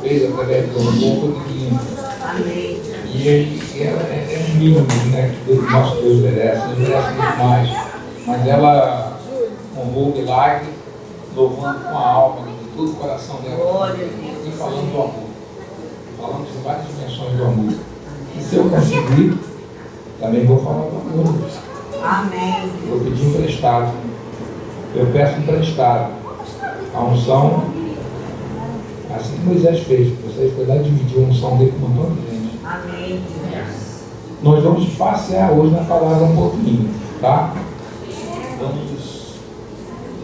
fez através do amor divino. Amém. E ela é um mínimo, né, que o nosso Deus merece, não merece muito mais. Mas ela honrou o milagre, louvando com a alma, de todo o coração dela. E falando do amor. Falando de várias dimensões do amor. E se eu conseguir, também vou falar do amor. Amém. Vou pedir emprestado. Eu peço emprestado. A unção, assim que Moisés fez, vocês foi lá dividir a unção dele com um montão de gente. Amém. Nós vamos passear hoje na palavra um pouquinho, tá?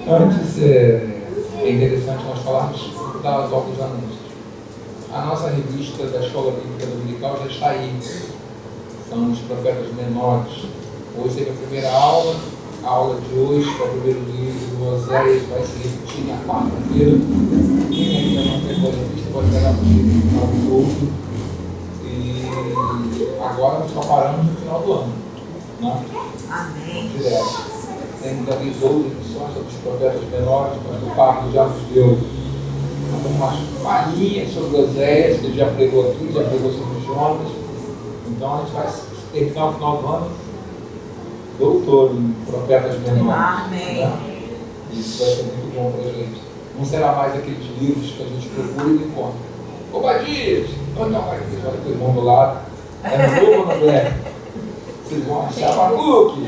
Antes, é interessante nós falarmos das obras anúncios. A nossa revista da Escola Bíblica Dominical já está aí. São os profetas menores. Hoje teve a primeira aula. A aula de hoje, que é o primeiro livro do Oséias, vai se repetir na quarta-feira. Quem ainda não pegou a revista pode pegar no final do todo. E agora só paramos no final do ano. Né? Amém. Direto. Temos ali 12 edições sobre os profetas menores, mas o Pablo já nos deu algumas palhinhas sobre Oséias, que ele já pregou aqui, já pregou sobre Jonas. Então a gente vai terminar o final do ano doutor em profetas menores. Amém. Né? Isso vai ser muito bom para a gente. Não será mais aqueles livros que a gente procura e não encontra. Ô Badias! Olha o irmão do lado. É novo ou não é? Vocês vão achar Abacuque.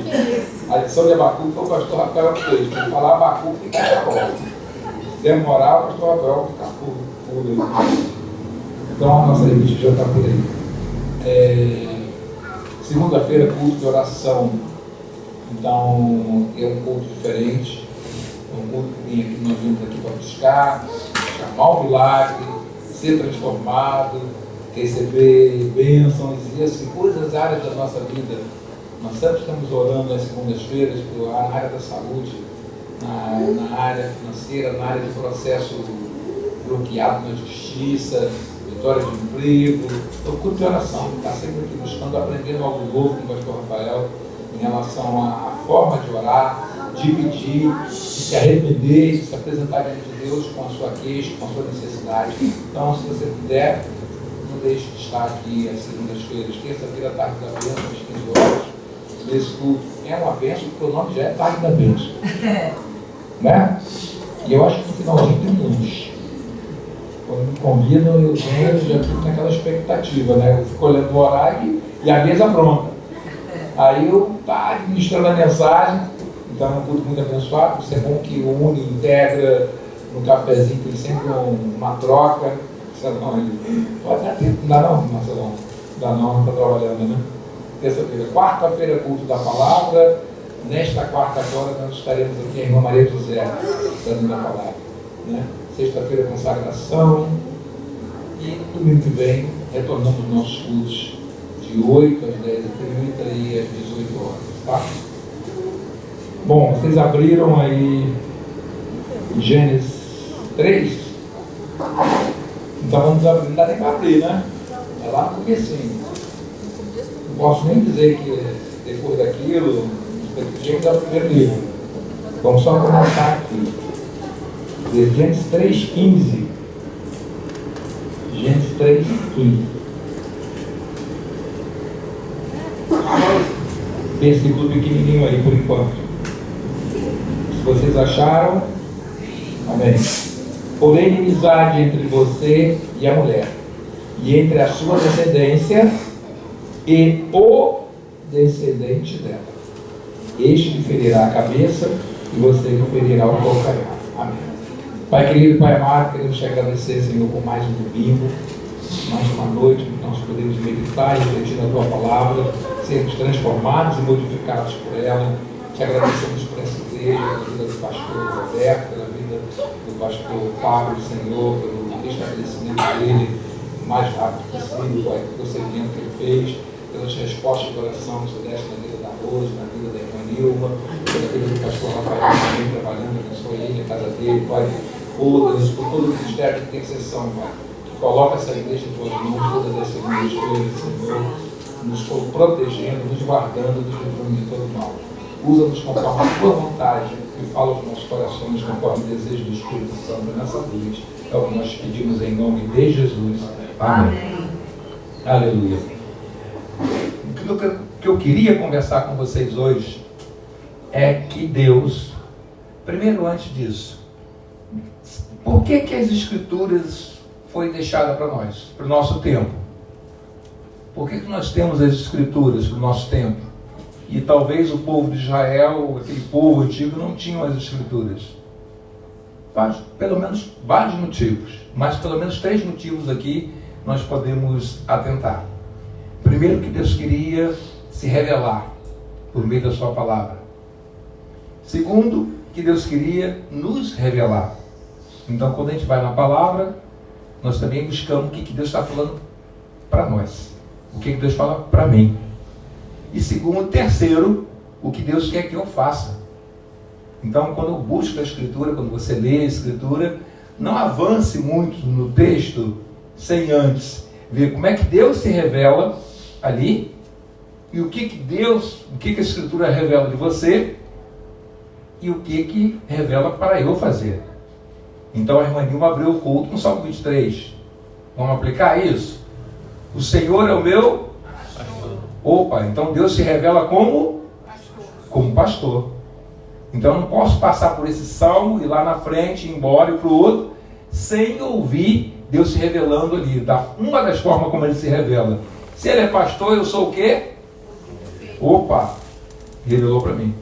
A lição de Abacuque foi o pastor Rafael que fez. Para falar Abacuque, fica na bola. Se demorar, o pastor Rafael fica puro. Então a nossa revista já está por aí. Segunda-feira, culto de oração. Então, é um culto diferente. É um culto que nós vimos aqui para buscar, chamar o milagre, ser transformado, receber bênçãos e assim, coisas áreas da nossa vida. Nós sempre estamos orando nas segundas-feiras na área da saúde, na área financeira, na área de processo bloqueado na justiça, vitória de emprego. Então, culto de oração, está sempre aqui buscando, aprendendo algo novo com o pastor Rafael em relação à forma de orar, de pedir, de se arrepender, de se apresentar diante de Deus com a sua queixa, com a sua necessidade. Então, se você puder, não deixe de estar aqui às segundas-feiras, terça-feira, tarde da bênção, às 15 horas. Esse culto é uma bênção, porque o nome já é tarde da bênção. Né? E eu acho que no finalzinho tem luz. Quando me convidam, eu já fico naquela expectativa, né? Eu fico olhando o horário e a mesa pronta. Aí eu administrando a mensagem. Então é um culto muito abençoado. Isso é bom que une, integra. No cafezinho tem sempre uma troca. Pode dar tempo, não dá não, Marcelão? Não dá não está trabalhando, né? Terça-feira, quarta-feira, culto da palavra. Nesta quarta-feira nós estaremos aqui, a irmã Maria José, dando a palavra. Né? Sexta-feira, consagração. E domingo que vem, retornamos nossos cultos de 8 às 10h30 e às 18 horas. Tá? Bom, vocês abriram aí Gênesis 3? Então vamos abrir, não dá nem para abrir, né? É lá no comecinho. Não posso nem dizer que depois daquilo, Gênesis é o primeiro livro. Vamos só começar aqui. Gênesis 3,15. Gênesis 3,15. Versículo pequenininho aí por enquanto. Se vocês acharam, amém. Porém, inimizade entre você e a mulher, e entre a sua descendência e o descendente dela. Este lhe ferirá a cabeça e você lhe ferirá o calcanhar. Amém. Pai querido, Pai amado, queremos te agradecer, Senhor, por mais um domingo, mais uma noite que nós podemos meditar e refletir na Tua Palavra, sermos transformados e modificados por ela. Te agradecemos por essa igreja, pela vida do pastor Roberto, pela vida do pastor Pablo, Senhor, pelo estabelecimento dele o mais rápido possível, Pai, pelo procedimento que ele fez, pelas respostas de oração que você deste na vida da Rose, na vida da irmã Nilma, pela vida do pastor Rafael também trabalhando, abençoa ele, a casa dele, Pai. Por todo o ministério de intercessão, Pai. Coloca essa igreja em tuas mãos, todas as segundas-feiras, Senhor, nos protegendo, nos guardando, nos livrando de todo mal. Usa-nos conforme a tua vontade e fala aos nossos corações conforme o desejo do Espírito Santo nessa noite. É o que nós pedimos em nome de Jesus. Amém. Amém. Aleluia. O que eu queria conversar com vocês hoje é que Deus, primeiro antes disso, por que as Escrituras foi deixada para nós, para o nosso tempo? Por que nós temos as Escrituras para o nosso tempo? E talvez o povo de Israel, aquele povo antigo, não tinham as Escrituras. Pelo menos vários motivos, mas pelo menos 3 motivos aqui nós podemos atentar. Primeiro, que Deus queria se revelar por meio da sua palavra. Segundo, que Deus queria nos revelar. Então, quando a gente vai na palavra, nós também buscamos o que Deus está falando para nós. O que Deus fala para mim. E segundo, terceiro, o que Deus quer que eu faça. Então, quando eu busco a Escritura, quando você lê a Escritura, não avance muito no texto sem antes ver como é que Deus se revela ali e o que a Escritura revela de você e o que revela para eu fazer. Então a irmã Nilma abriu o culto com o Salmo 23. Vamos aplicar isso? O Senhor é o meu pastor. Opa, então Deus se revela como pastor. Então eu não posso passar por esse salmo e lá na frente, ir embora e para o outro, sem ouvir Deus se revelando ali. Uma das formas como ele se revela. Se ele é pastor, eu sou o quê? Opa, revelou para mim.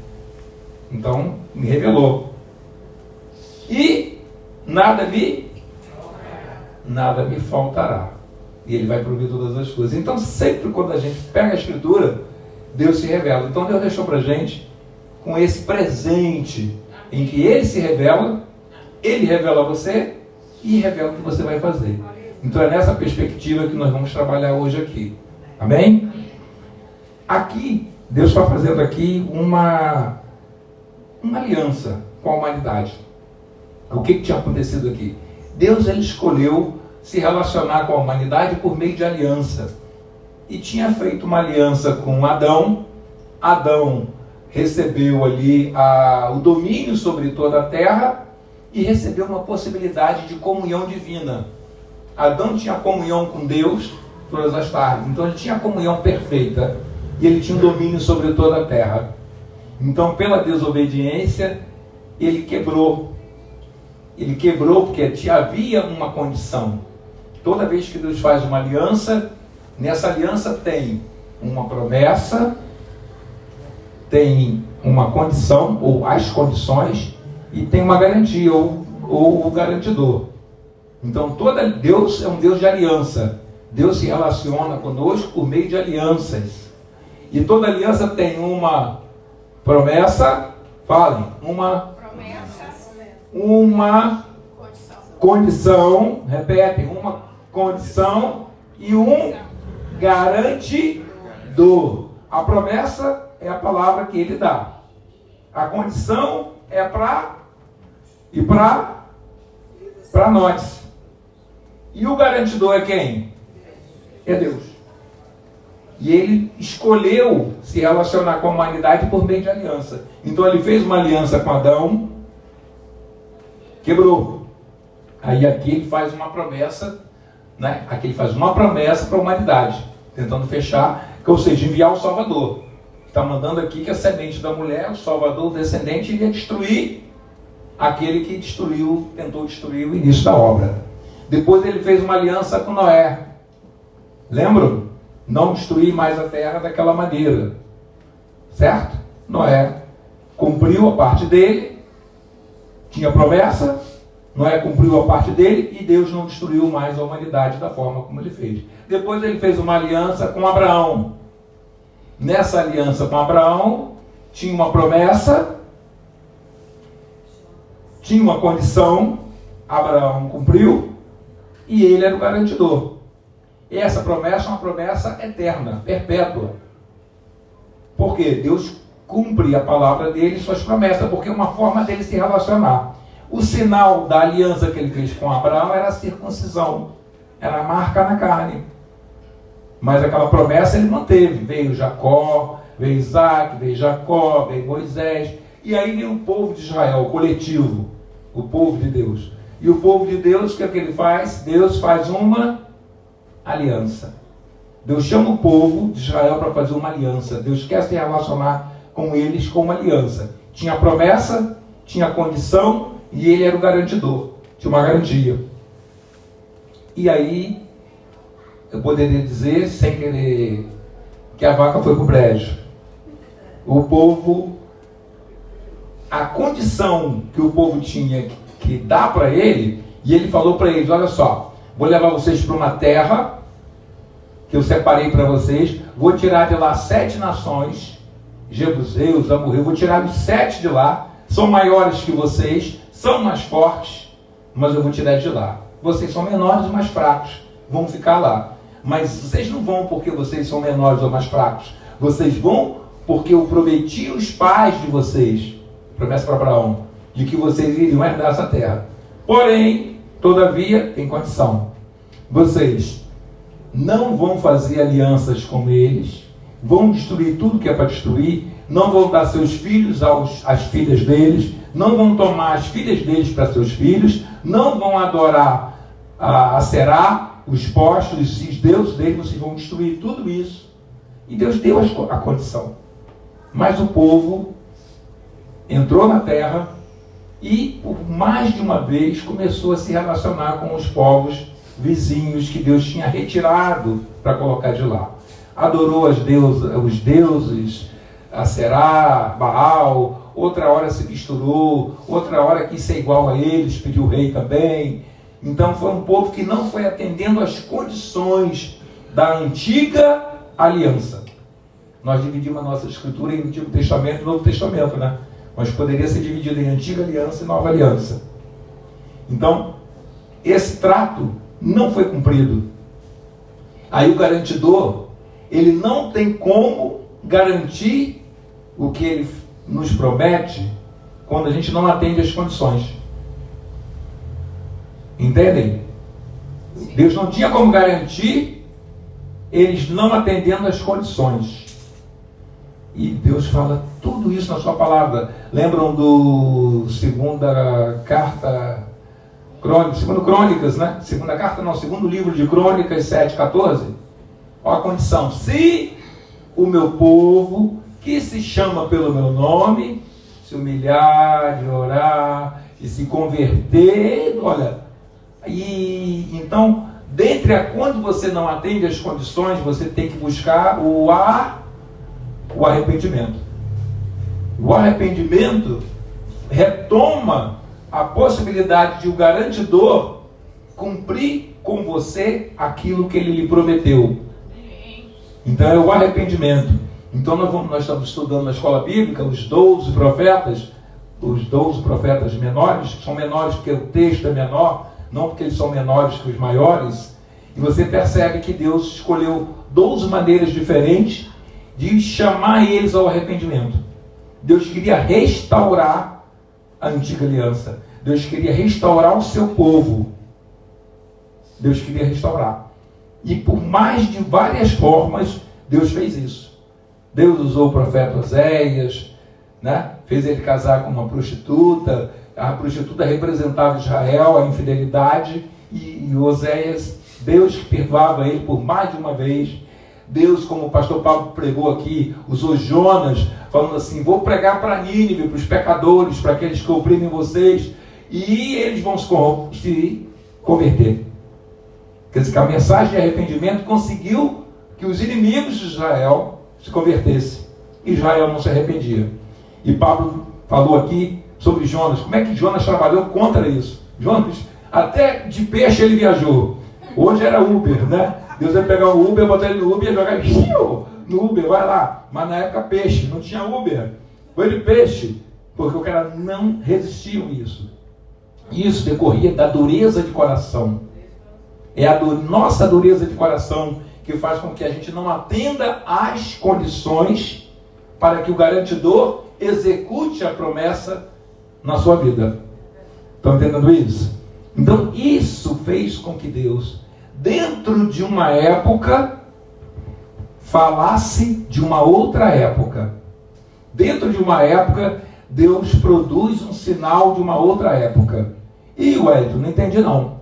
Então, me revelou. E nada me faltará. E ele vai prover todas as coisas. Então, sempre quando a gente pega a Escritura, Deus se revela. Então, Deus deixou para a gente com esse presente em que ele se revela, ele revela você e revela o que você vai fazer. Então, é nessa perspectiva que nós vamos trabalhar hoje aqui. Amém? Aqui, Deus está fazendo aqui uma aliança com a humanidade. O que tinha acontecido aqui? Deus, ele escolheu se relacionar com a humanidade por meio de aliança. E tinha feito uma aliança com Adão. Adão recebeu ali o domínio sobre toda a terra e recebeu uma possibilidade de comunhão divina. Adão tinha comunhão com Deus todas as tardes. Então ele tinha comunhão perfeita e ele tinha um domínio sobre toda a terra. Então, pela desobediência, ele quebrou. Ele quebrou porque havia uma condição. Toda vez que Deus faz uma aliança, nessa aliança tem uma promessa, tem uma condição, ou as condições, e tem uma garantia, ou o garantidor. Então, Deus é um Deus de aliança. Deus se relaciona conosco por meio de alianças. E toda aliança tem uma promessa, falem, uma condição, repetem, uma condição e um garantidor. A promessa é a palavra que ele dá. A condição é para nós. E o garantidor é quem? É Deus. E ele escolheu se relacionar com a humanidade por meio de aliança. Então ele fez uma aliança com Adão, quebrou. Aí aqui ele faz uma promessa, né? Aqui ele faz uma promessa para a humanidade, tentando fechar, ou seja, enviar o Salvador. Está mandando aqui que a semente da mulher, o Salvador, o descendente, iria destruir aquele que tentou destruir o início da obra. Depois ele fez uma aliança com Noé. Lembram? Não destruir mais a terra daquela maneira. Certo? Noé cumpriu a parte dele, tinha promessa, Noé cumpriu a parte dele e Deus não destruiu mais a humanidade da forma como ele fez. Depois ele fez uma aliança com Abraão. Nessa aliança com Abraão, tinha uma promessa, tinha uma condição, Abraão cumpriu e ele era o garantidor. E essa promessa é uma promessa eterna, perpétua. Porque Deus cumpre a palavra dele e suas promessas, porque é uma forma dele se relacionar. O sinal da aliança que ele fez com Abraão era a circuncisão, era a marca na carne. Mas aquela promessa ele manteve. Veio Jacó, veio Isaac, veio Jacó, veio Moisés. E aí veio o povo de Israel, o coletivo, o povo de Deus. E o povo de Deus, o que é que ele faz? Deus faz uma aliança. Deus chama o povo de Israel para fazer uma aliança. Deus quer se relacionar com eles com uma aliança. Tinha promessa, tinha condição e ele era o garantidor. Tinha uma garantia. E aí, eu poderia dizer, sem querer, que a vaca foi para o brejo. O povo, a condição que o povo tinha que dar para ele, e ele falou para eles, olha só, vou levar vocês para uma terra que eu separei para vocês, vou tirar de lá 7 nações, Jebuseus, Amorreus, vou tirar os 7 de lá, são maiores que vocês, são mais fortes, mas eu vou tirar de lá. Vocês são menores e mais fracos, vão ficar lá. Mas vocês não vão porque vocês são menores ou mais fracos, vocês vão porque eu prometi aos pais de vocês, promessa para Abraão, de que vocês iriam herdar essa terra. Porém, todavia, tem condição. Vocês não vão fazer alianças com eles, vão destruir tudo que é para destruir, não vão dar seus filhos às filhas deles, não vão tomar as filhas deles para seus filhos, não vão adorar a Será, os postos, os deuses deles, vocês vão destruir tudo isso. E Deus deu a condição. Mas o povo entrou na terra e, por mais de uma vez, começou a se relacionar com os povos vizinhos que Deus tinha retirado para colocar de lá. Adorou os deuses, a Será, Baal, outra hora se misturou, outra hora quis ser igual a eles, pediu o rei também. Então foi um povo que não foi atendendo às condições da antiga aliança. Nós dividimos a nossa escritura em Antigo Testamento e Novo Testamento, né? Mas poderia ser dividido em Antiga Aliança e Nova Aliança. Então, esse trato não foi cumprido. Aí o garantidor, ele não tem como garantir o que ele nos promete quando a gente não atende às condições. Entendem? Deus não tinha como garantir eles não atendendo às condições. E Deus fala tudo isso na sua palavra. Lembram do segunda carta segundo Crônicas, né? Segunda carta não, segundo livro de Crônicas 7:14. Olha a condição. Se o meu povo, que se chama pelo meu nome, se humilhar, orar e se converter, olha, e então, quando você não atende às condições, você tem que buscar o arrependimento. O arrependimento retoma a possibilidade de o garantidor cumprir com você aquilo que ele lhe prometeu. Então é o arrependimento. Então nós estamos estudando na escola bíblica os 12 profetas menores, que são menores porque o texto é menor, não porque eles são menores que os maiores. E você percebe que Deus escolheu 12 maneiras diferentes de chamar eles ao arrependimento. Deus queria restaurar a antiga aliança. Deus queria restaurar o seu povo. Deus queria restaurar. E por mais de várias formas, Deus fez isso. Deus usou o profeta Oséias, né? Fez ele casar com uma prostituta. A prostituta representava Israel, a infidelidade. E Oséias, Deus perdoava ele por mais de uma vez. Deus, como o pastor Paulo pregou aqui, usou Jonas, falando assim, vou pregar para Nínive, para os pecadores, para aqueles que oprimem vocês, e eles vão se converter. Quer dizer, que a mensagem de arrependimento conseguiu que os inimigos de Israel se convertessem. Israel não se arrependia. E Paulo falou aqui sobre Jonas, como é que Jonas trabalhou contra isso. Jonas, até de peixe ele viajou. Hoje era Uber, né? Deus ia pegar o Uber, botar ele no Uber e jogar no Uber, vai lá. Mas na época peixe, não tinha Uber. Foi de peixe, porque o cara não resistiu a isso. Isso decorria da dureza de coração. É a nossa dureza de coração que faz com que a gente não atenda às condições para que o garantidor execute a promessa na sua vida. Estão entendendo isso? Então isso fez com que Deus, dentro de uma época, falasse de uma outra época. Dentro de uma época, Deus produz um sinal de uma outra época. E Wellington, não entendi não.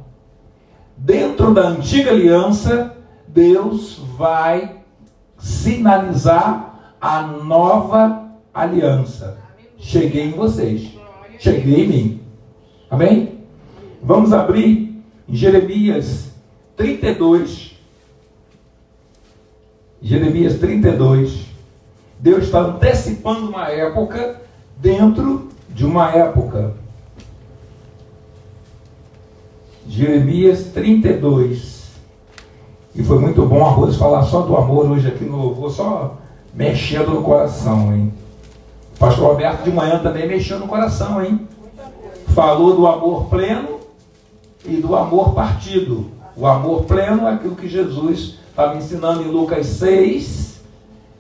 Dentro da antiga aliança, Deus vai sinalizar a nova aliança. Cheguei em vocês. Cheguei em mim. Amém? Vamos abrir em Jeremias 32. Jeremias 32. Deus está antecipando uma época dentro de uma época. Jeremias 32. E foi muito bom a Rose falar só do amor hoje aqui no louvor, só mexendo no coração, hein? O pastor Roberto de manhã também mexeu no coração, hein? Falou do amor pleno e do amor partido. O amor pleno é aquilo que Jesus estava ensinando em Lucas 6,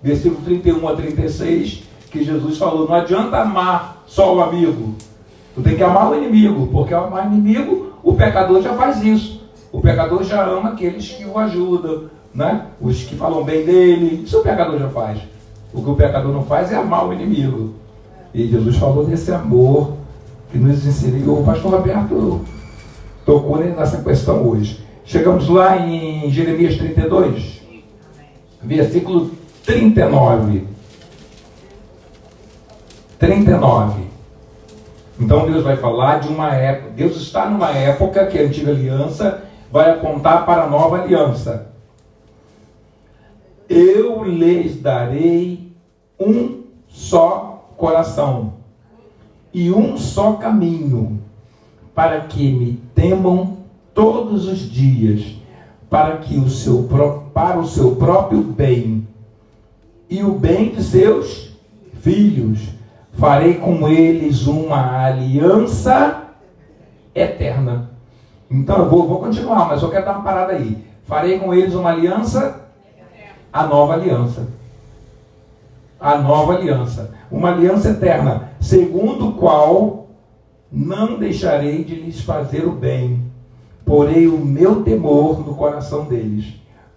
versículo 31 a 36, que Jesus falou, não adianta amar só o amigo, tu tem que amar o inimigo, porque ao amar o inimigo, o pecador já faz isso. O pecador já ama aqueles que o ajudam, né? Os que falam bem dele, isso o pecador já faz. O que o pecador não faz é amar o inimigo. E Jesus falou desse amor que nos inseriu. O pastor Roberto tocou nessa questão hoje. Chegamos lá em Jeremias 32, versículo 39. 39. Então Deus vai falar de uma época. Deus está numa época que a antiga aliança vai apontar para a nova aliança. Eu lhes darei um só coração e um só caminho, para que me temam todos os dias, para o seu próprio bem e o bem de seus filhos. Farei com eles uma aliança eterna. Então eu vou continuar, mas eu quero dar uma parada aí. Farei com eles uma aliança, a nova aliança. A nova aliança. Uma aliança eterna, segundo o qual não deixarei de lhes fazer o bem. Porei o meu temor no coração deles,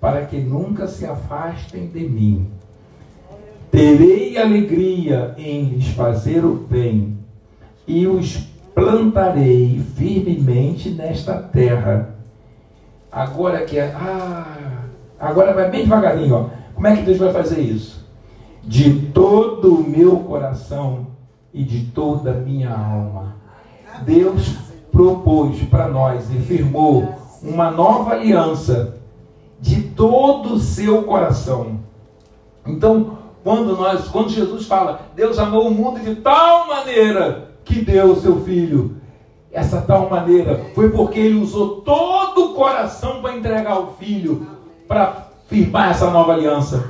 para que nunca se afastem de mim. Terei alegria em lhes fazer o bem, e os plantarei firmemente nesta terra. Agora agora vai bem devagarinho, ó. Como é que Deus vai fazer isso? De todo o meu coração e de toda a minha alma. Deus propôs para nós e firmou uma nova aliança de todo o seu coração. Então, quando Jesus fala, Deus amou o mundo de tal maneira que deu o seu filho, essa tal maneira foi porque ele usou todo o coração para entregar o filho, para firmar essa nova aliança,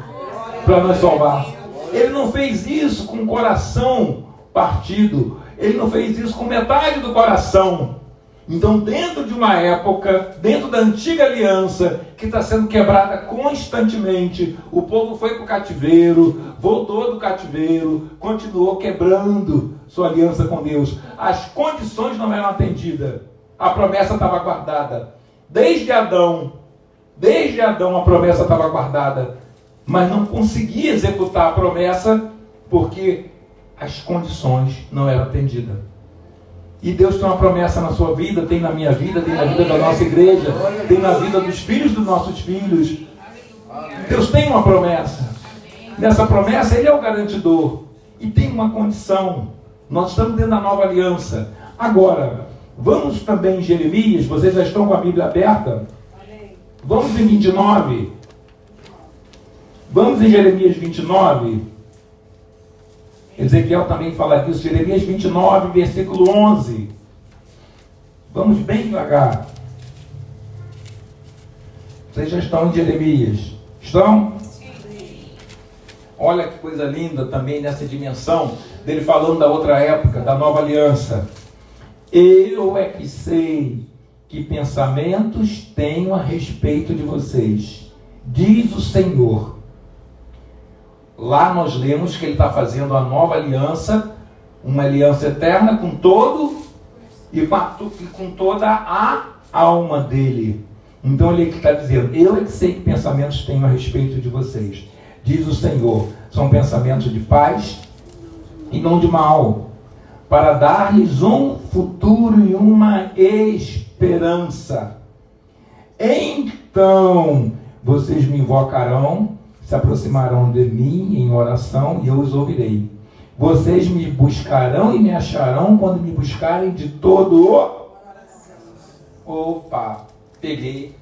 para nos salvar. Ele não fez isso com o coração partido, ele não fez isso com metade do coração. Então, dentro de uma época, dentro da antiga aliança, que está sendo quebrada constantemente, o povo foi para o cativeiro, voltou do cativeiro, continuou quebrando sua aliança com Deus. As condições não eram atendidas, a promessa estava guardada. Desde Adão a promessa estava guardada, mas não conseguia executar a promessa, porque as condições não eram atendidas. E Deus tem uma promessa na sua vida, tem na minha vida, tem na vida da nossa igreja, tem na vida dos filhos dos nossos filhos. Deus tem uma promessa. Nessa promessa, Ele é o garantidor. E tem uma condição. Nós estamos dentro da nova aliança. Agora, vamos também em Jeremias. Vocês já estão com a Bíblia aberta? Vamos em 29. Vamos em Jeremias 29. Ezequiel também fala disso, Jeremias 29, versículo 11. Vamos bem devagar. Vocês já estão em Jeremias? Estão? Sim. Olha que coisa linda também nessa dimensão, dele falando da outra época, da nova aliança. Eu é que sei que pensamentos tenho a respeito de vocês, diz o Senhor. Lá nós lemos que ele está fazendo a nova aliança, uma aliança eterna com todo e com toda a alma dele. Então ele está dizendo, eu é que sei que pensamentos tenho a respeito de vocês, diz o Senhor, são pensamentos de paz e não de mal, para dar-lhes um futuro e uma esperança. Então vocês me invocarão, se aproximarão de mim em oração e eu os ouvirei. Vocês me buscarão e me acharão quando me buscarem de todo o... Opa, peguei.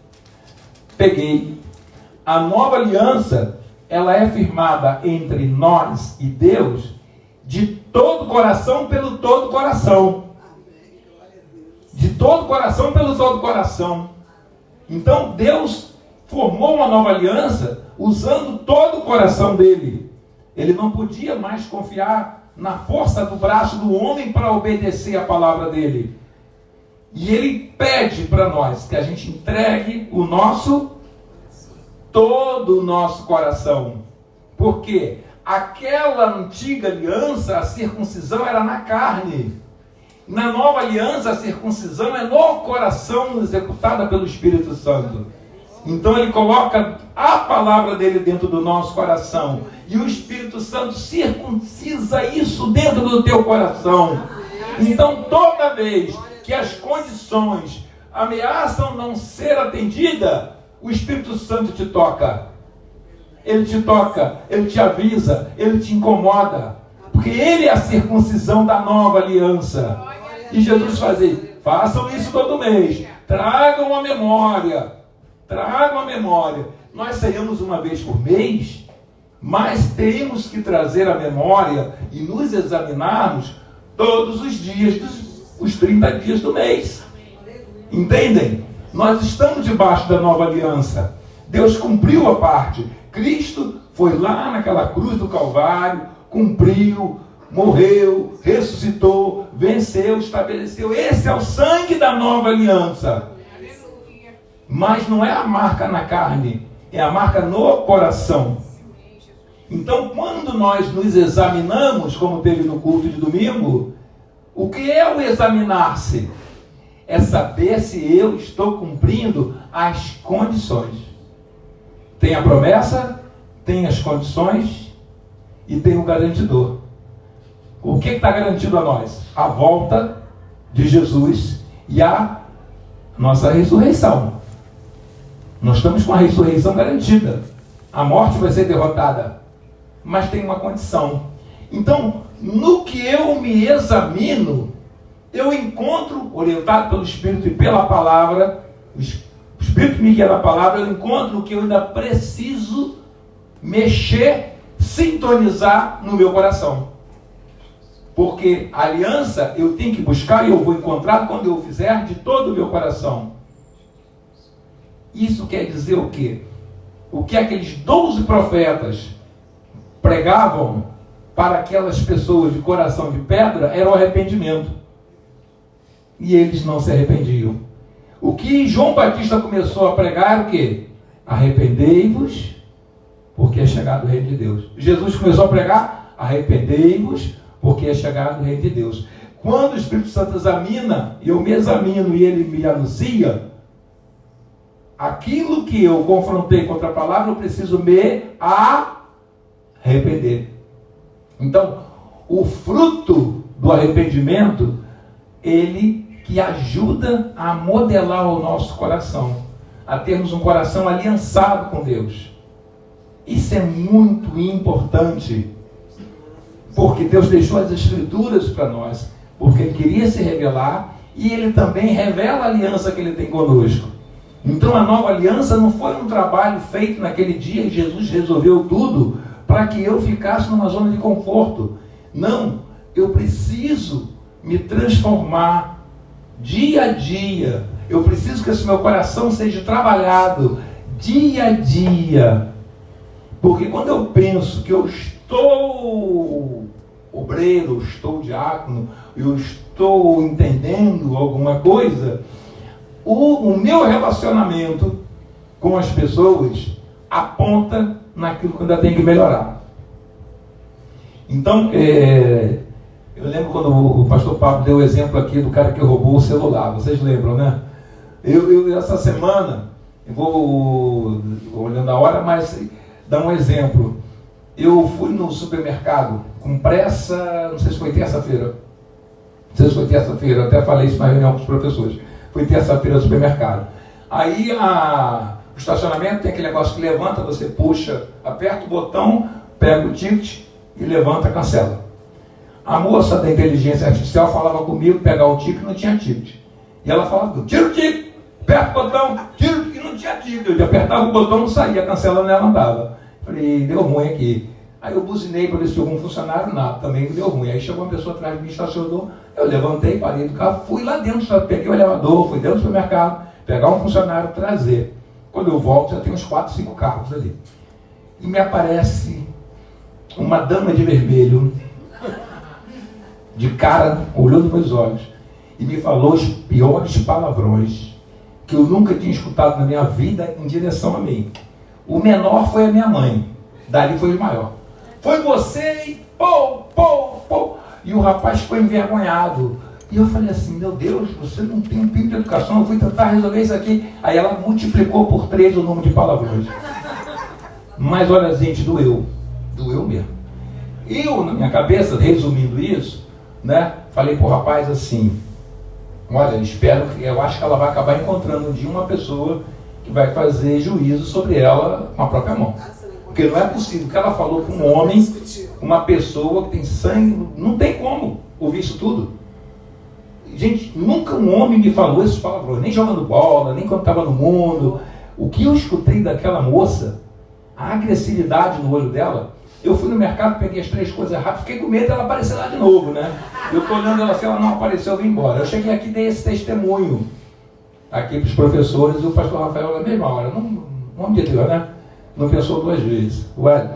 A nova aliança, ela é firmada entre nós e Deus de todo coração pelo todo coração. De todo coração pelo todo coração. Então Deus formou uma nova aliança usando todo o coração dele. Ele não podia mais confiar na força do braço do homem para obedecer a palavra dele. E ele pede para nós que a gente entregue todo o nosso coração. Porque aquela antiga aliança, a circuncisão era na carne. Na nova aliança, a circuncisão é no coração, executada pelo Espírito Santo. Então ele coloca a palavra dele dentro do nosso coração. E o Espírito Santo circuncisa isso dentro do teu coração. Então toda vez que as condições ameaçam não ser atendidas, o Espírito Santo te toca. Ele te toca, ele te avisa, ele te incomoda. Porque ele é a circuncisão da nova aliança. E Jesus fazia, façam isso todo mês. Tragam a memória. Nós saímos uma vez por mês, mas temos que trazer a memória e nos examinarmos todos os dias, os 30 dias do mês. Entendem? Nós estamos debaixo da nova aliança. Deus cumpriu a parte. Cristo foi lá naquela cruz do Calvário, cumpriu, morreu, ressuscitou, venceu, estabeleceu. Esse é o sangue da nova aliança. Mas não é a marca na carne, é a marca no coração. Então, quando nós nos examinamos, como teve no culto de domingo, o que é o examinar-se? É saber se eu estou cumprindo as condições. Tem a promessa, tem as condições e tem o garantidor. O que está garantido a nós? A volta de Jesus e a nossa ressurreição. Nós estamos com a ressurreição garantida. A morte vai ser derrotada. Mas tem uma condição. Então, no que eu me examino, eu encontro, orientado pelo Espírito e pela palavra, o Espírito me guia na palavra, eu encontro que eu ainda preciso mexer, sintonizar no meu coração. Porque a aliança eu tenho que buscar e eu vou encontrar quando eu fizer de todo o meu coração. Isso quer dizer o quê? O que aqueles 12 profetas pregavam para aquelas pessoas de coração de pedra era o arrependimento. E eles não se arrependiam. O que João Batista começou a pregar era o quê? Arrependei-vos, porque é chegado o reino de Deus. Jesus começou a pregar, arrependei-vos, porque é chegado o reino de Deus. Quando o Espírito Santo examina, e eu me examino e ele me anuncia, aquilo que eu confrontei contra a palavra, eu preciso me arrepender. Então, o fruto do arrependimento, ele que ajuda a modelar o nosso coração, a termos um coração aliançado com Deus. Isso é muito importante, porque Deus deixou as Escrituras para nós, porque Ele queria se revelar, e Ele também revela a aliança que Ele tem conosco. Então a nova aliança não foi um trabalho feito naquele dia e Jesus resolveu tudo para que eu ficasse numa zona de conforto. Não, eu preciso me transformar dia a dia. Eu preciso que esse meu coração seja trabalhado dia a dia. Porque quando eu penso que eu estou obreiro, eu estou diácono, eu estou entendendo alguma coisa, o meu relacionamento com as pessoas aponta naquilo que eu ainda tenho que melhorar. Então, eu lembro quando o pastor Pablo deu o exemplo aqui do cara que roubou o celular. Vocês lembram, né? Eu essa semana, eu vou olhando a hora, mas dar um exemplo. Eu fui no supermercado com pressa, não sei se foi terça-feira. Não sei se foi terça-feira, eu até falei isso na reunião com os professores. Foi terça-feira no supermercado. Aí o estacionamento tem aquele negócio que levanta, você puxa, aperta o botão, pega o ticket e levanta, cancela. A moça da inteligência artificial falava comigo, pegar o ticket, não tinha ticket. E ela falava comigo, tira o ticket, aperta o botão, tira o ticket, e não tinha ticket. Eu apertava o botão, não saía, cancelando, ela andava. Falei, deu ruim aqui. Aí eu buzinei para ver se tinha algum funcionário, nada, também não deu ruim. Aí chegou uma pessoa atrás de mim, estacionou, eu levantei, parei do carro, fui lá dentro, peguei o elevador, fui dentro do supermercado, pegar um funcionário, trazer. Quando eu volto, já tem uns 4, 5 carros ali. E me aparece uma dama de vermelho, de cara, olhou nos meus olhos, e me falou os piores palavrões que eu nunca tinha escutado na minha vida em direção a mim. O menor foi a minha mãe, dali foi o maior. Foi você e pô. E o rapaz ficou envergonhado. E eu falei assim, meu Deus, você não tem um pingo de educação, eu fui tentar resolver isso aqui. Aí ela multiplicou por 3 o número de palavrões. Mas olha, gente, doeu mesmo. Eu, na minha cabeça, resumindo isso, né, falei pro rapaz assim, olha, eu acho que ela vai acabar encontrando um dia uma pessoa que vai fazer juízo sobre ela com a própria mão. Porque não é possível que ela falou com um homem, uma pessoa que tem sangue, não tem como ouvir isso tudo. Gente, nunca um homem me falou esses palavrões, nem jogando bola, nem quando estava no mundo. O que eu escutei daquela moça, a agressividade no olho dela, eu fui no mercado, peguei as 3 coisas rápidas, fiquei com medo dela aparecer lá de novo, né? Eu tô olhando ela, se ela não apareceu, eu vim embora. Eu cheguei aqui e dei esse testemunho aqui para os professores, e o pastor Rafael, na mesma hora, não, nome de Deus, né? Não pensou 2 vezes. Ué,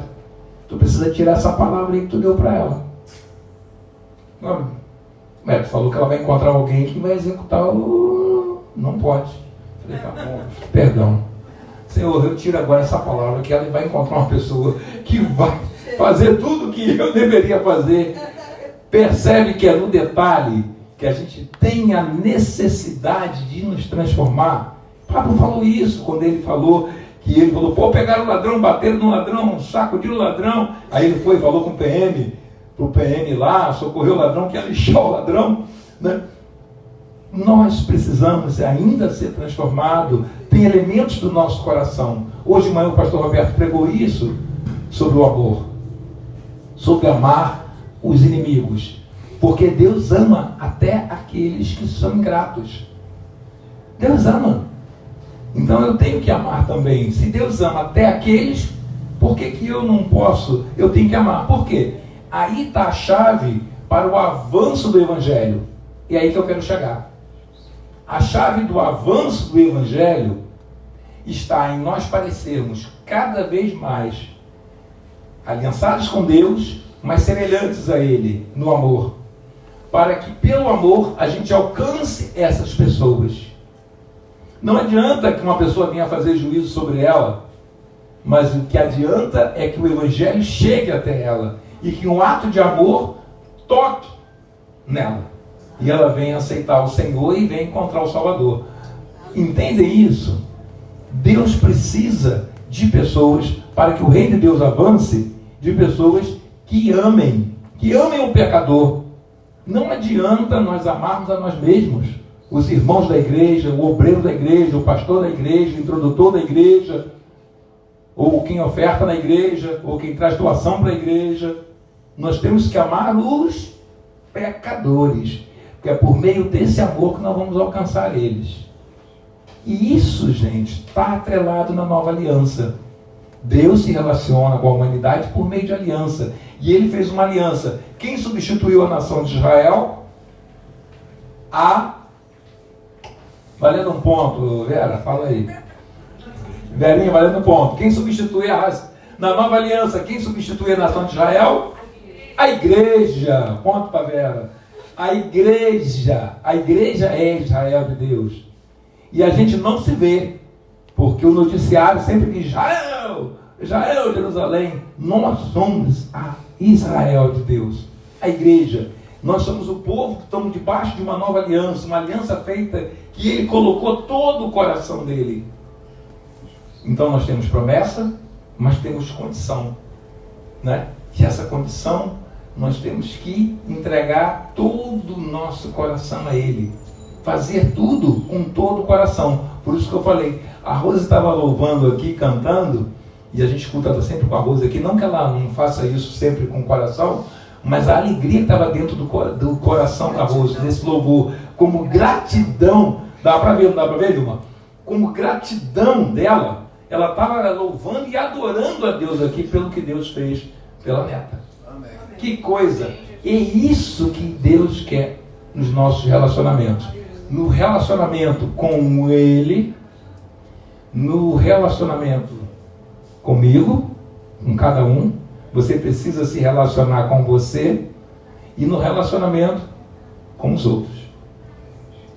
tu precisa tirar essa palavra aí que tu deu para ela. Não, tu falou que ela vai encontrar alguém que vai executar o... Não pode. Falei, tá bom, perdão. Senhor, eu tiro agora essa palavra, que ela vai encontrar uma pessoa que vai fazer tudo o que eu deveria fazer. Percebe que é no detalhe que a gente tem a necessidade de nos transformar. Pablo falou isso quando ele falou que ele falou, pegaram o ladrão, bateram no ladrão, sacudiram o ladrão. Aí ele foi e falou com o PM, pro PM lá, socorreu o ladrão, que ia lixar o ladrão, né? Nós precisamos ainda ser transformados. Tem elementos do nosso coração. Hoje de manhã o pastor Roberto pregou isso sobre o amor, sobre amar os inimigos, porque Deus ama até aqueles que são ingratos. Deus ama. Então eu tenho que amar também. Se Deus ama até aqueles, por que eu não posso? Eu tenho que amar. Por quê? Aí está a chave para o avanço do Evangelho. E é aí que eu quero chegar. A chave do avanço do Evangelho está em nós parecermos cada vez mais aliançados com Deus, mas semelhantes a Ele no amor. Para que pelo amor a gente alcance essas pessoas. Não adianta que uma pessoa venha fazer juízo sobre ela, mas o que adianta é que o Evangelho chegue até ela e que um ato de amor toque nela. E ela venha aceitar o Senhor e venha encontrar o Salvador. Entendem isso? Deus precisa de pessoas, para que o reino de Deus avance, de pessoas que amem o pecador. Não adianta nós amarmos a nós mesmos. Os irmãos da igreja, o obreiro da igreja, o pastor da igreja, o introdutor da igreja, ou quem oferta na igreja, ou quem traz doação para a igreja. Nós temos que amar os pecadores, porque é por meio desse amor que nós vamos alcançar eles. E isso, gente, está atrelado na nova aliança. Deus se relaciona com a humanidade por meio de aliança. E Ele fez uma aliança. Quem substituiu a nação de Israel? Valendo um ponto, Vera, fala aí. Verinha, valendo um ponto. Quem substitui na nova aliança, quem substitui a nação de Israel? A igreja. Ponto para Vera. A igreja é Israel de Deus. E a gente não se vê, porque o noticiário sempre diz Israel, Jerusalém. Nós somos a Israel de Deus, a igreja. Nós somos o povo que estamos debaixo de uma nova aliança, uma aliança feita que Ele colocou todo o coração dele. Então nós temos promessa, mas temos condição, né? Que essa condição nós temos que entregar todo o nosso coração a Ele. Fazer tudo com todo o coração. Por isso que eu falei, a Rose estava louvando aqui, cantando, e a gente escuta sempre com a Rose aqui, não que ela não faça isso sempre com o coração, mas a alegria que estava dentro do coração da Rose, desse louvor, como gratidão, dá para ver, não dá para ver, Dilma? Como gratidão dela, ela estava louvando e adorando a Deus aqui pelo que Deus fez pela neta. Amém. Que coisa! É isso que Deus quer nos nossos relacionamentos. No relacionamento com Ele, no relacionamento comigo, com cada um, você precisa se relacionar com você, e no relacionamento com os outros.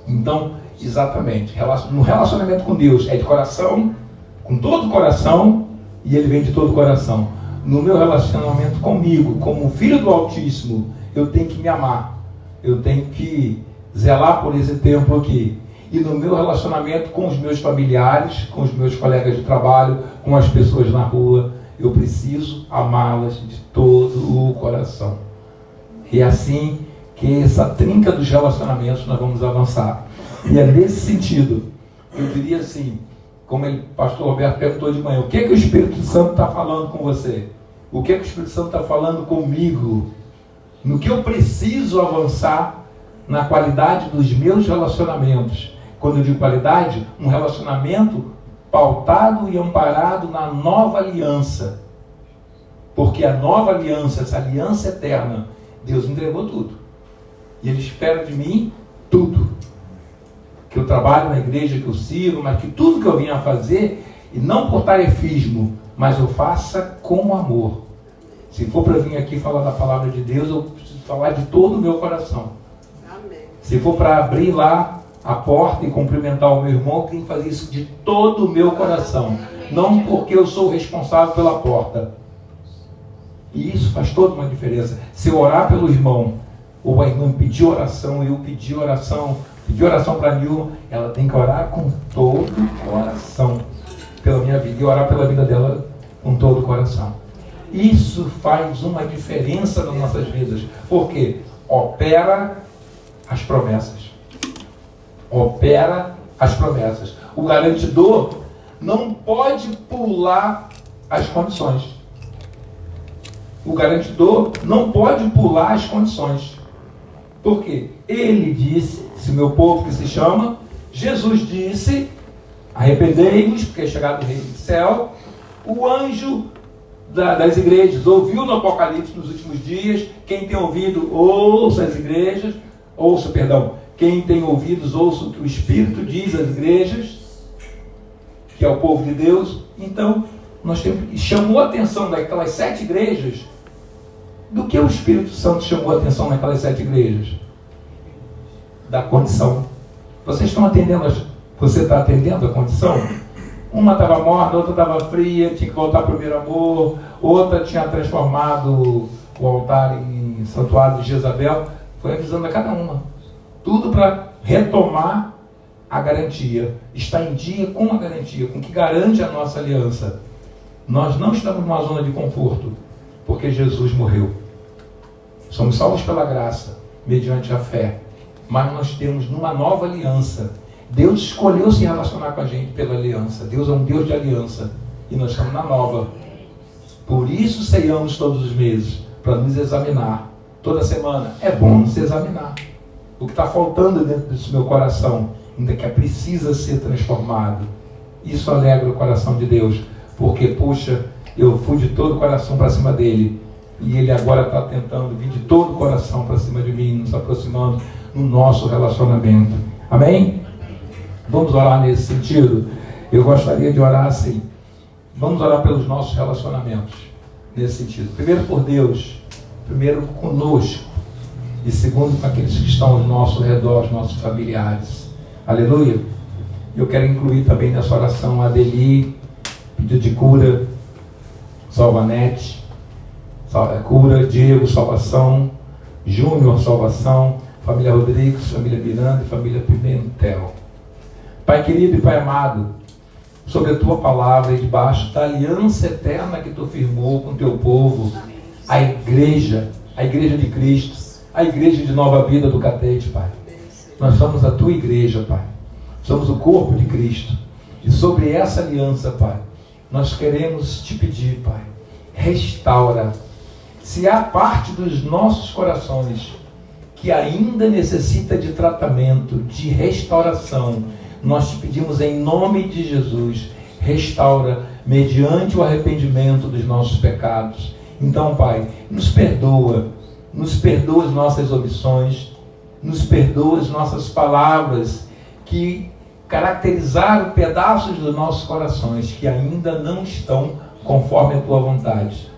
Então, exatamente, no relacionamento com Deus é de coração, com todo o coração, e Ele vem de todo o coração. No meu relacionamento comigo, como filho do Altíssimo, eu tenho que me amar, eu tenho que zelar por esse templo aqui. E no meu relacionamento com os meus familiares, com os meus colegas de trabalho, com as pessoas na rua, eu preciso amá-las de todo o coração. E é assim que essa trinca dos relacionamentos nós vamos avançar. E é nesse sentido, eu diria assim, como o pastor Roberto perguntou de manhã, o que o Espírito Santo está falando com você? O que o Espírito Santo está falando comigo? No que eu preciso avançar na qualidade dos meus relacionamentos? Quando eu digo qualidade, um relacionamento pautado e amparado na nova aliança. Porque a nova aliança, essa aliança eterna, Deus entregou tudo. E Ele espera de mim tudo. Que eu trabalho na igreja, que eu sirvo, mas que tudo que eu venha a fazer, e não por tarefismo, mas eu faça com amor. Se for para vir aqui falar da palavra de Deus, eu preciso falar de todo o meu coração. Amém. Se for para abrir lá a porta e cumprimentar o meu irmão, eu tenho que fazer isso de todo o meu coração. Não porque eu sou responsável pela porta. E isso faz toda uma diferença. Se eu orar pelo irmão, ou a irmã pedir oração, eu pedir oração para a Nilma, ela tem que orar com todo o coração pela minha vida, e orar pela vida dela com todo o coração. Isso faz uma diferença nas nossas vidas, porque opera as promessas. Opera as promessas. O garantidor não pode pular as condições. O garantidor não pode pular as condições. Porque ele disse, se meu povo que se chama, Jesus disse, arrependei-vos, porque é chegado o reino do céu. O anjo das igrejas ouviu no Apocalipse nos últimos dias. Quem tem ouvido, ouça as igrejas. Quem tem ouvidos, ouça o que o Espírito diz às igrejas, que é o povo de Deus. Então, nós temos, chamou a atenção daquelas 7 igrejas. Do que o Espírito Santo chamou a atenção naquelas 7 igrejas? Da condição. Vocês estão atendendo? Você está atendendo a condição? Uma estava morta, outra estava fria, tinha que voltar para o primeiro amor, outra tinha transformado o altar em santuário de Jezabel. Foi avisando a cada uma. Tudo para retomar a garantia. Está em dia com a garantia, com o que garante a nossa aliança. Nós não estamos numa zona de conforto, porque Jesus morreu. Somos salvos pela graça, mediante a fé. Mas nós temos numa nova aliança. Deus escolheu se relacionar com a gente pela aliança. Deus é um Deus de aliança. E nós estamos na nova. Por isso ceiamos todos os meses, para nos examinar. Toda semana é bom se examinar. O que está faltando dentro desse meu coração, ainda que precisa ser transformado. Isso alegra o coração de Deus. Porque, puxa, eu fui de todo o coração para cima dele. E ele agora está tentando vir de todo o coração para cima de mim, nos aproximando no nosso relacionamento. Amém? Vamos orar nesse sentido? Eu gostaria de orar assim. Vamos orar pelos nossos relacionamentos, nesse sentido. Primeiro por Deus, primeiro conosco, e segundo com aqueles que estão ao nosso redor, os nossos familiares. Aleluia? Eu quero incluir também nessa oração a Adeli, pedido de cura, Salvanete, cura, Diego, salvação, Júnior, salvação, família Rodrigues, família Miranda e família Pimentel. Pai querido e Pai amado, sobre a Tua palavra e debaixo da aliança eterna que Tu firmou com o Teu povo, a igreja, a igreja de Cristo, a igreja de Nova Vida do Catete, Pai. Nós somos a tua igreja, Pai. Somos o corpo de Cristo. E sobre essa aliança, Pai, nós queremos te pedir, Pai, restaura. Se há parte dos nossos corações que ainda necessita de tratamento, de restauração, nós te pedimos em nome de Jesus, restaura mediante o arrependimento dos nossos pecados. Então, Pai, nos perdoa as nossas omissões, nos perdoa as nossas palavras que caracterizaram pedaços dos nossos corações que ainda não estão conforme a tua vontade.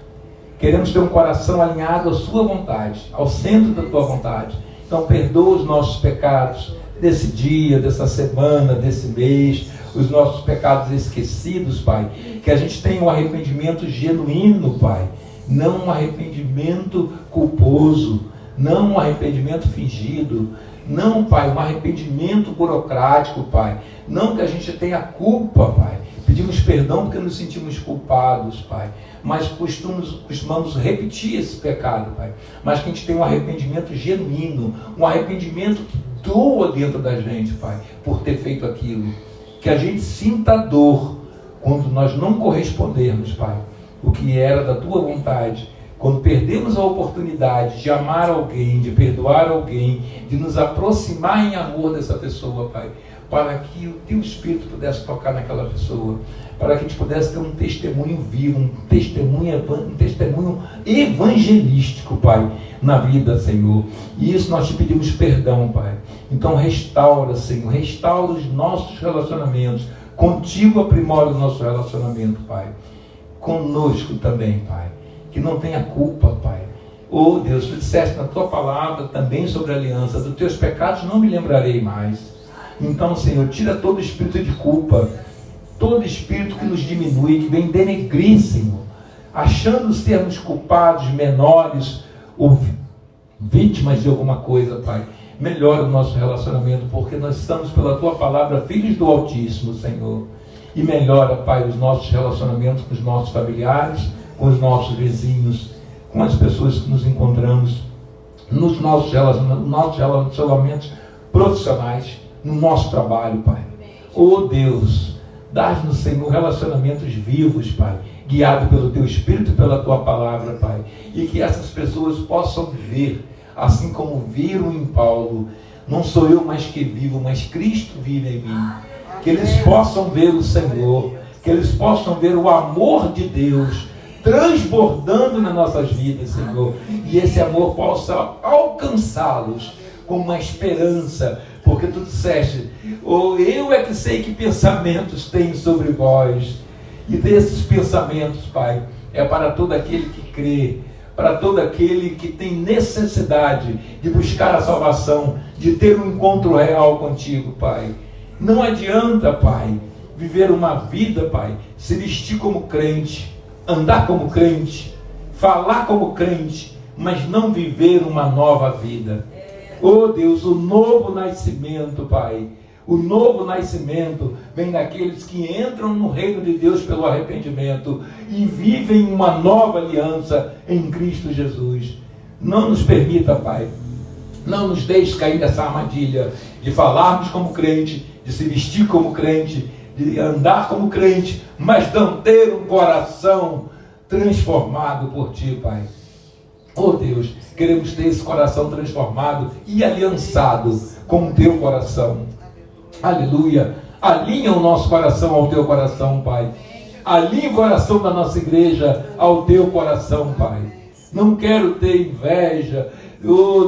Queremos ter um coração alinhado à sua vontade, ao centro da tua vontade. Então perdoa os nossos pecados desse dia, dessa semana, desse mês, os nossos pecados esquecidos, Pai. Que a gente tenha um arrependimento genuíno, Pai. Não um arrependimento culposo, não um arrependimento fingido, não, Pai, um arrependimento burocrático, Pai. Não que a gente tenha culpa, Pai. Pedimos perdão porque nos sentimos culpados, Pai. Mas costumamos repetir esse pecado, Pai. Mas que a gente tenha um arrependimento genuíno, um arrependimento que doa dentro da gente, Pai, por ter feito aquilo. Que a gente sinta dor quando nós não correspondermos, Pai, o que era da tua vontade. Quando perdemos a oportunidade de amar alguém, de perdoar alguém, de nos aproximar em amor dessa pessoa, Pai, para que o teu Espírito pudesse tocar naquela pessoa, para que a gente pudesse ter um testemunho vivo, um testemunho evangelístico, Pai, na vida, Senhor. E isso nós te pedimos perdão, Pai. Então restaura, Senhor, restaura os nossos relacionamentos. Contigo aprimora o nosso relacionamento, Pai. Conosco também, Pai. Que não tenha culpa, Pai. Oh Deus, tu disseste na tua palavra também sobre a aliança, dos teus pecados não me lembrarei mais. Então, Senhor, tira todo espírito de culpa, todo espírito que nos diminui, que vem denegrir, Senhor, achando sermos culpados, menores ou vítimas de alguma coisa, Pai. Melhora o nosso relacionamento, porque nós estamos, pela tua palavra, filhos do Altíssimo, Senhor. E melhora, Pai, os nossos relacionamentos com os nossos familiares, com os nossos vizinhos, com as pessoas que nos encontramos, nos nossos relacionamentos profissionais, no nosso trabalho, Pai. Oh Deus, dá-nos, Senhor, relacionamentos vivos, Pai, guiado pelo Teu Espírito e pela Tua palavra, Pai. E que essas pessoas possam ver, assim como viram em Paulo, não sou eu mais que vivo, mas Cristo vive em mim. Que eles possam ver o Senhor, que eles possam ver o amor de Deus transbordando nas nossas vidas, Senhor. E esse amor possa alcançá-los com uma esperança, porque tu disseste, eu é que sei que pensamentos tenho sobre vós. E desses pensamentos, Pai, é para todo aquele que crê, para todo aquele que tem necessidade de buscar a salvação, de ter um encontro real contigo, Pai. Não adianta, Pai, viver uma vida, Pai, se vestir como crente, andar como crente, falar como crente, mas não viver uma nova vida. Oh Deus, o novo nascimento, Pai, o novo nascimento vem daqueles que entram no reino de Deus pelo arrependimento e vivem uma nova aliança em Cristo Jesus. Não nos permita, Pai, não nos deixe cair nessa armadilha de falarmos como crente, de se vestir como crente, de andar como crente, mas não ter um coração transformado por Ti, Pai. Oh Deus, queremos ter esse coração transformado e aliançado com o Teu coração. Aleluia. Alinha o nosso coração ao Teu coração, Pai. Alinha o coração da nossa igreja ao Teu coração, Pai. Não quero ter inveja,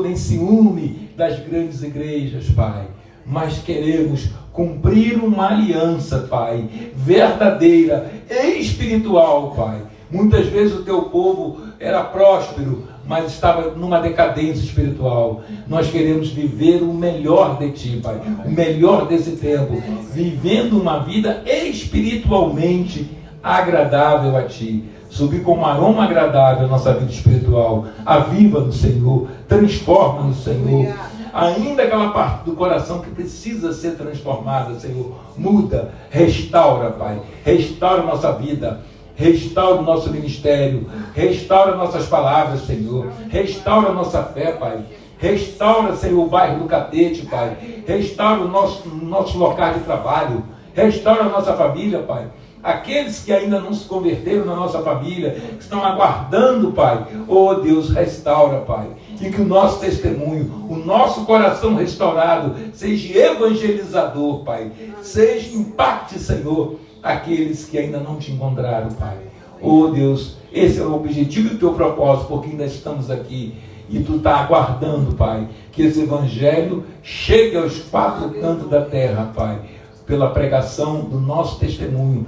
nem ciúme das grandes igrejas, Pai. Mas queremos cumprir uma aliança, Pai, verdadeira e espiritual, Pai. Muitas vezes o Teu povo era próspero, mas estava numa decadência espiritual. Nós queremos viver o melhor de Ti, Pai, o melhor desse tempo, vivendo uma vida espiritualmente agradável a Ti. Subir como aroma agradável a nossa vida espiritual. Aviva no Senhor, transforma no Senhor. Ainda aquela parte do coração que precisa ser transformada, Senhor, muda, restaura, Pai, restaura a nossa vida, Restaura o nosso ministério, restaura nossas palavras, Senhor, restaura a nossa fé, Pai. Restaura, Senhor, o bairro do Catete, Pai. Restaura o nosso local de trabalho. Restaura a nossa família, Pai. Aqueles que ainda não se converteram na nossa família, que estão aguardando, Pai. Oh Deus, restaura, Pai. E que o nosso testemunho, o nosso coração restaurado, seja evangelizador, Pai. Seja, impacte, Senhor, aqueles que ainda não te encontraram, Pai. Oh Deus, esse é o objetivo do teu propósito, porque ainda estamos aqui. E tu está aguardando, Pai, que esse evangelho chegue aos quatro cantos da terra, Pai. Pela pregação do nosso testemunho,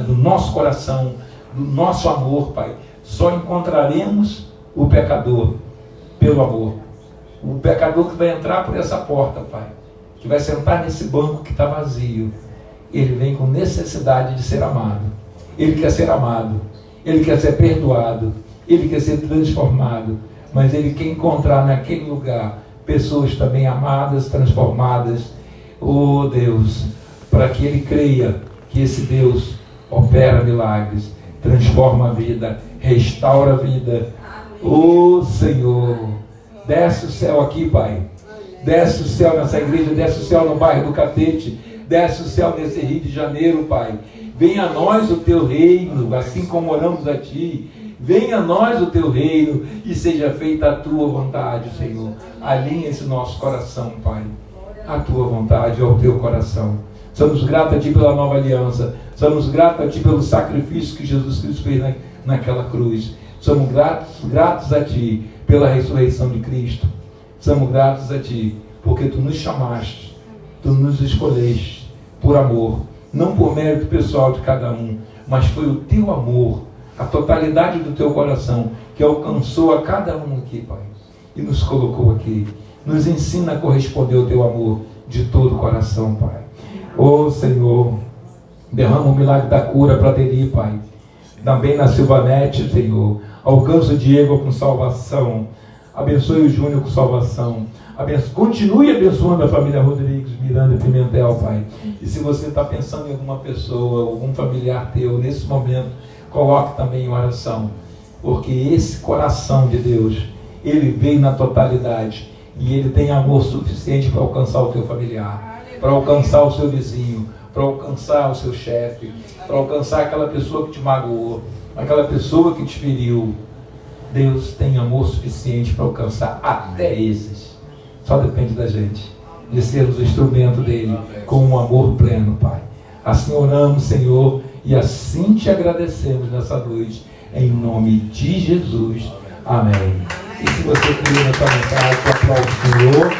do nosso coração, do nosso amor, Pai. Só encontraremos o pecador pelo amor. O pecador que vai entrar por essa porta, Pai, que vai sentar nesse banco que está vazio, ele vem com necessidade de ser amado. Ele quer ser amado, ele quer ser perdoado, ele quer ser transformado, mas ele quer encontrar naquele lugar pessoas também amadas, transformadas. Oh Deus, para que ele creia que esse Deus opera milagres, transforma a vida, restaura a vida. Oh Senhor, desce o céu aqui, Pai. Desce o céu nessa igreja, desce o céu no bairro do Catete, desce o céu nesse Rio de Janeiro, Pai. Venha a nós o teu reino, assim como oramos a ti. Venha a nós o teu reino e seja feita a tua vontade, Senhor. Alinha esse nosso coração, Pai. A tua vontade ao teu coração. Somos gratos a ti pela nova aliança. Somos gratos a ti pelo sacrifício que Jesus Cristo fez naquela cruz. Somos gratos a ti pela ressurreição de Cristo. Somos gratos a ti porque tu nos chamaste, tu nos escolheste por amor, não por mérito pessoal de cada um, mas foi o teu amor, a totalidade do teu coração que alcançou a cada um aqui, Pai, e nos colocou aqui. Nos ensina a corresponder ao teu amor de todo o coração, Pai. Oh Senhor, derrama o milagre da cura para Deli, Pai. Também na Silvanete, Senhor. Alcança o Diego com salvação. Abençoe o Júnior com salvação. Continue abençoando a família Rodrigues, Miranda e Pimentel, Pai. E se você está pensando em alguma pessoa, algum familiar teu, nesse momento, coloque também em oração. Porque esse coração de Deus, ele veio na totalidade. E ele tem amor suficiente para alcançar o teu familiar, para alcançar o seu vizinho, para alcançar o seu chefe, para alcançar aquela pessoa que te magoou, aquela pessoa que te feriu. Deus tem amor suficiente para alcançar até esses. Só depende da gente, de sermos o instrumento dele, com um amor pleno, Pai. Assim oramos, Senhor, e assim te agradecemos nessa noite, em nome de Jesus. Amém. E se você crê nessa mensagem, aplaude o Senhor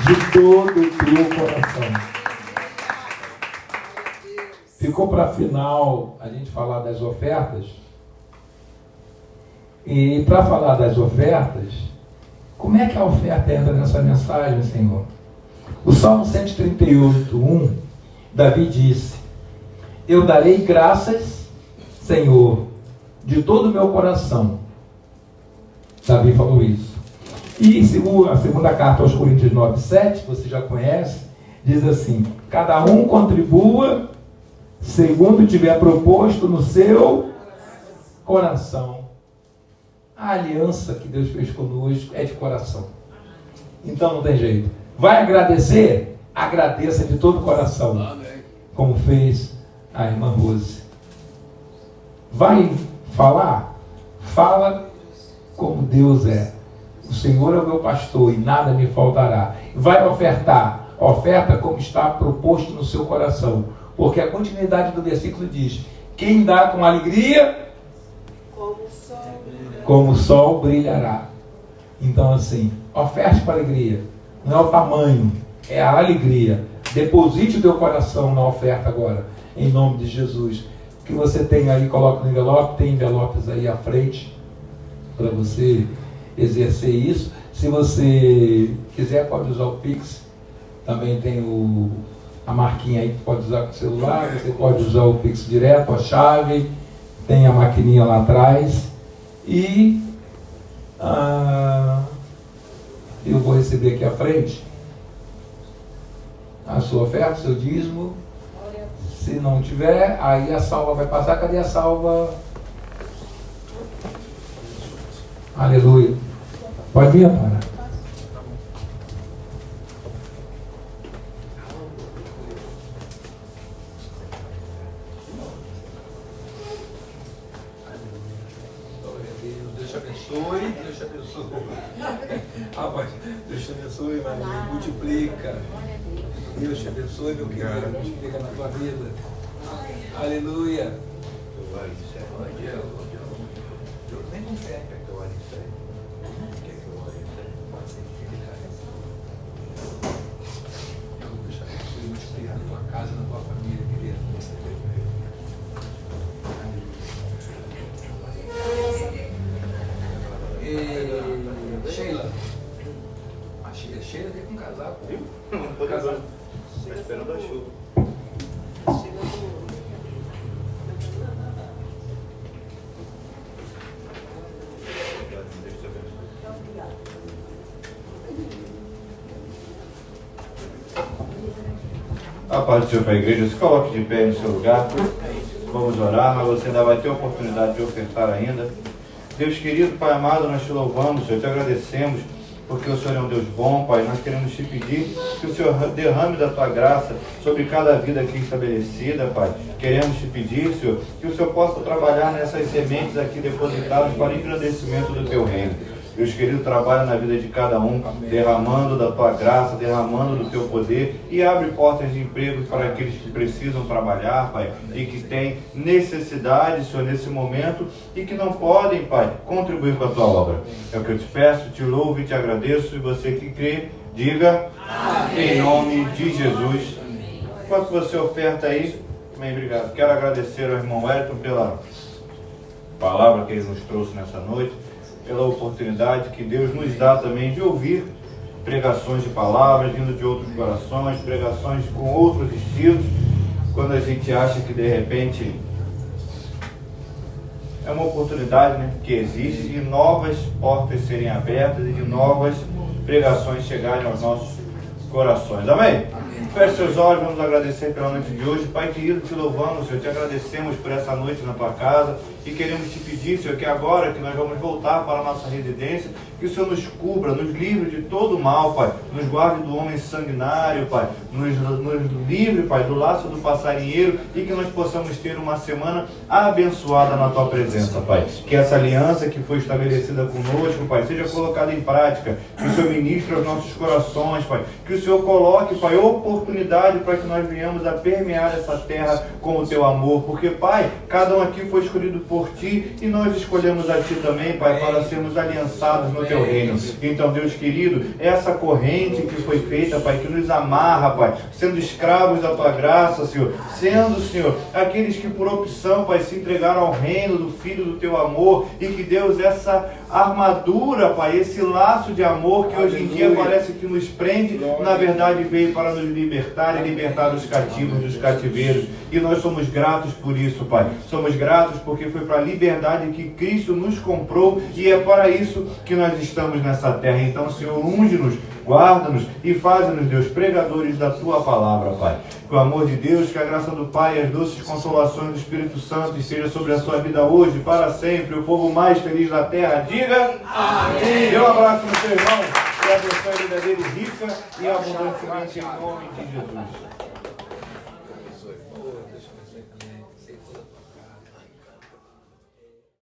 de todo o teu coração. Ficou para final a gente falar das ofertas. E para falar das ofertas, como é que a oferta entra nessa mensagem, Senhor? O Salmo 138:1, Davi disse: eu darei graças, Senhor, de todo o meu coração. Davi falou isso. E a segunda carta aos Coríntios 9:7, você já conhece, diz assim: cada um contribua segundo tiver proposto no seu coração. A aliança que Deus fez conosco é de coração. Então não tem jeito. Vai agradecer? Agradeça de todo o coração. Amém. Como fez a irmã Rose. Vai falar? Fala como Deus é. O Senhor é o meu pastor e nada me faltará. Vai ofertar? Oferta como está proposto no seu coração. Porque a continuidade do versículo diz: quem dá com alegria, como o sol brilhará. Então assim, oferte com alegria. Não é o tamanho, é a alegria. Deposite o teu coração na oferta agora, em nome de Jesus. O que você tem aí, coloca no envelope. Tem envelopes aí à frente para você exercer isso. Se você quiser, pode usar o Pix. Também tem a marquinha aí que pode usar com o celular. Você pode usar o Pix direto, a chave. Tem a maquininha lá atrás. E eu vou receber aqui à frente a sua oferta, o seu dízimo. Se não tiver, aí a salva vai passar. Cadê a salva? Aleluia. Pode vir, Amara. Deus te abençoe. Deus te abençoe. Rapaz, Deus te abençoe, mas multiplica. Deus te abençoe, meu querido. Multiplica na tua vida. Aleluia. Nem com fé. Deus te abençoe e multiplica na tua casa, na tua família, querido. Sheila. A Sheila tem com casaco. Viu? Não tô casando. Tá esperando a chuva. Deus te abençoe. A paz do Senhor para a igreja, se coloque de pé no seu lugar. Vamos orar, mas você ainda vai ter oportunidade de ofertar ainda. Deus querido, Pai amado, nós te louvamos, Senhor, te agradecemos, porque o Senhor é um Deus bom, Pai. Nós queremos te pedir que o Senhor derrame da tua graça sobre cada vida aqui estabelecida, Pai. Queremos te pedir, Senhor, que o Senhor possa trabalhar nessas sementes aqui depositadas para o engrandecimento do teu reino. Deus querido, trabalha na vida de cada um, derramando da tua graça, derramando do teu poder e abre portas de emprego para aqueles que precisam trabalhar, Pai, e que têm necessidade, Senhor, nesse momento e que não podem, Pai, contribuir com a tua obra. É o que eu te peço, te louvo e te agradeço, e você que crê, diga amém. Em nome de Jesus. Enquanto você oferta aí, bem, obrigado. Quero agradecer ao irmão Wellington pela palavra que ele nos trouxe nessa noite, pela oportunidade que Deus nos dá também de ouvir pregações de palavras vindo de outros corações, pregações com outros estilos, quando a gente acha que de repente é uma oportunidade, né, que existe de novas portas serem abertas e de novas pregações chegarem aos nossos corações. Amém? Feche seus olhos, vamos agradecer pela noite de hoje. Pai querido, te louvamos, Senhor, te agradecemos por essa noite na tua casa e queremos te pedir, Senhor, que agora que nós vamos voltar para a nossa residência, que o Senhor nos cubra, nos livre de todo o mal, Pai, nos guarde do homem sanguinário, Pai, nos livre, Pai, do laço do passarinheiro e que nós possamos ter uma semana abençoada na tua presença, Pai. Que essa aliança que foi estabelecida conosco, Pai, seja colocada em prática, que o Senhor ministre aos nossos corações, Pai, que o Senhor coloque, Pai, oportunidade para que nós venhamos a permear essa terra com o teu amor, porque, Pai, cada um aqui foi escolhido por ti e nós escolhemos a ti também, Pai, para sermos aliançados no teu reino. Então, Deus querido, essa corrente que foi feita, Pai, que nos amarra, Pai, sendo escravos da tua graça, Senhor, sendo, Senhor, aqueles que por opção, Pai, se entregaram ao reino do Filho do teu amor e que, Deus, essa armadura, Pai, esse laço de amor que hoje em dia parece que nos prende, na verdade veio para nos libertar e libertar os cativos dos cativeiros. E nós somos gratos por isso, Pai. Somos gratos porque foi para a liberdade que Cristo nos comprou e é para isso que nós estamos nessa terra. Então, Senhor, unge-nos, guarda-nos e faz-nos, Deus, pregadores da tua palavra, Pai. Que o amor de Deus, que a graça do Pai e as doces consolações do Espírito Santo esteja sobre a sua vida hoje, para sempre. O povo mais feliz da terra, diga amém. Dê um abraço no seu irmão, que a abençoe a vida dele rica e abundantemente em nome de Jesus.